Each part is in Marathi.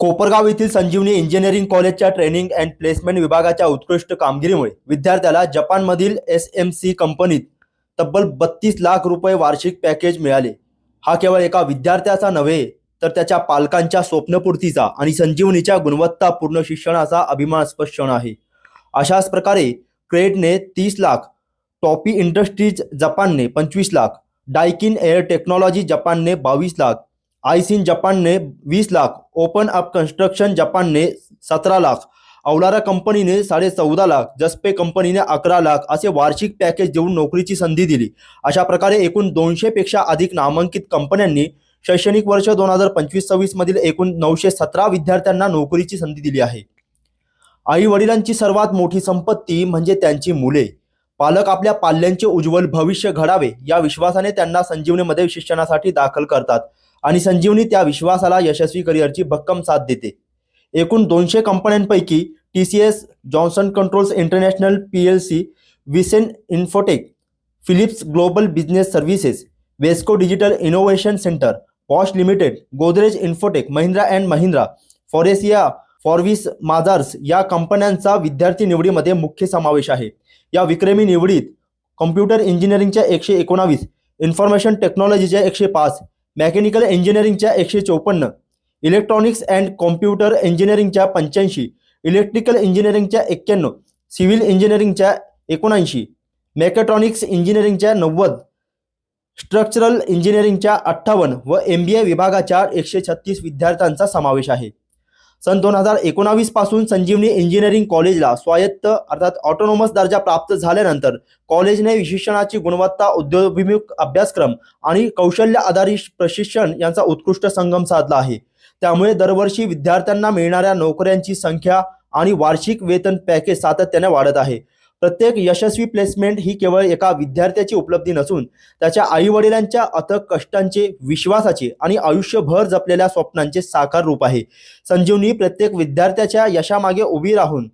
कोपरगाव येथील संजीवनी इंजिनिअरिंग कॉलेजच्या ट्रेनिंग अँड प्लेसमेंट विभागाच्या उत्कृष्ट कामगिरीमुळे विद्यार्थ्याला जपानमधील एसएमसी कंपनीत तब्बल 32 लाख रुपये वार्षिक पॅकेज मिळाले। हा केवळ एका विद्यार्थ्याचा नव्हे तर त्याच्या पालकांच्या स्वप्नपूर्तीचा आणि संजीवनीच्या गुणवत्तापूर्ण शिक्षणाचा अभिमानास्पद क्षण आहे। अशाच प्रकारे क्रेडने 30 लाख, टॉपी इंडस्ट्रीज जपानने 25 लाख, डायकिन एअर टेक्नॉलॉजी जपानने 22 लाख, आयसिन जपानने 20 लाख, ओपन अप कंस्ट्रक्शन जपानने 17 लाख, औलारा कंपनीने 14.5 लाख, जस्पे कंपनीने 11 लाख असे वार्षिक पॅकेज देऊन नोकरीची संधी दिली। अशा प्रकारे एकूण 200 पेक्षा अधिक नामांकित कंपन्यांनी शैक्षणिक वर्ष 2025-26 मधील एकूण 917 विद्यार्थ्यांना नोकरीची संधी दिली आहे। आई वडिलांची सर्वात मोठी संपत्ती म्हणजे त्यांची मुले। पालक आपल्या पाल्यांचे उज्ज्वल भविष्य घडावे या विश्वासाने त्यांना संजीवनीमध्ये शिक्षणासाठी दाखल करतात आणि संजीवनी त्या विश्वासाला यशस्वी करिअरची भक्कम साथ देते। एकूण 200 कंपन्यांपैकी TCS, Johnson controls international PLC, Wissen infotech, Philips global business services, Wesco digital innovation centre, Bosch limited, Godrej infotech, Mahindra and Mahindra, Faurecia, Forvis Mazars या कंपन्यांचा विद्यार्थी निवडीमध्ये मुख्य समावेश आहे। या विक्रमी निवडीत कॉम्प्युटर इंजिनिअरिंगच्या 119, इन्फॉर्मेशन टेक्नॉलॉजीच्या 105, मेकॅनिकल इंजिनिअरिंगच्या 154, इलेक्ट्रॉनिक्स अँड कॉम्प्युटर इंजिनिअरिंगच्या 85, इलेक्ट्रिकल इंजिनिअरिंगच्या 91, सिव्हिल इंजिनिअरिंगच्या 79, मेकॅट्रॉनिक्स इंजिनिअरिंगच्या 90, स्ट्रक्चरल इंजिनिअरिंगच्या 58 व MBA विभागाच्या 136 विद्यार्थ्यांचा समावेश आहे। सन 2019 पासून संजीवनी इंजिनिअरिंग कॉलेजला स्वायत्त अर्थात ऑटोनॉमस दर्जा प्राप्त झाल्यानंतर कॉलेजने शिक्षणाची गुणवत्ता, उद्योगाभिमुख अभ्यासक्रम आणि कौशल्य आधारित प्रशिक्षण यांचा उत्कृष्ट संगम साधला आहे। त्यामुळे दरवर्षी विद्यार्थ्यांना मिळणाऱ्या नोकऱ्यांची संख्या आणि वार्षिक वेतन पॅकेज सातत्याने वाढत आहे। प्रत्येक यशस्वी प्लेसमेंट ही केवळ एका विद्यार्थ्याची उपलब्धी नसून त्याच्या आई-वडिलांच्या अथक कष्टांचे, विश्वासाचे आणि आयुष्यभर जपलेल्या स्वप्नांचे साकार रूप आहे। संजीवनी प्रत्येक विद्यार्थ्याच्या यशामागे उभी राहून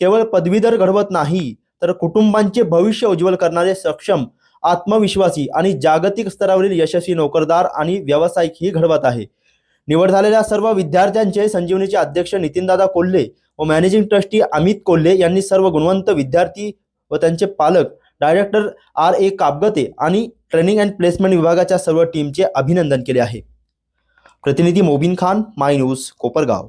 केवळ पदवीधर घडवत नाही तर कुटुंबांचे भविष्य उज्ज्वल करणारे सक्षम, आत्मविश्वासी आणि जागतिक स्तरावरील यशस्वी नोकरदार आणि व्यावसायिक ही घडवत आहे। निवड झालेल्या सर्व विद्यार्थ्यांचे संजीवनीचे अध्यक्ष नितीनदादा कोल्हे व मॅनेजिंग ट्रस्टी अमित कोल्हे यांनी सर्व गुणवंत विद्यार्थी व त्यांचे पालक, डायरेक्टर RA काबगते आणि ट्रेनिंग अँड प्लेसमेंट विभागाच्या सर्व टीमचे अभिनंदन केले आहे। प्रतिनिधी मोबिन खान, माय न्यूज, कोपरगाव।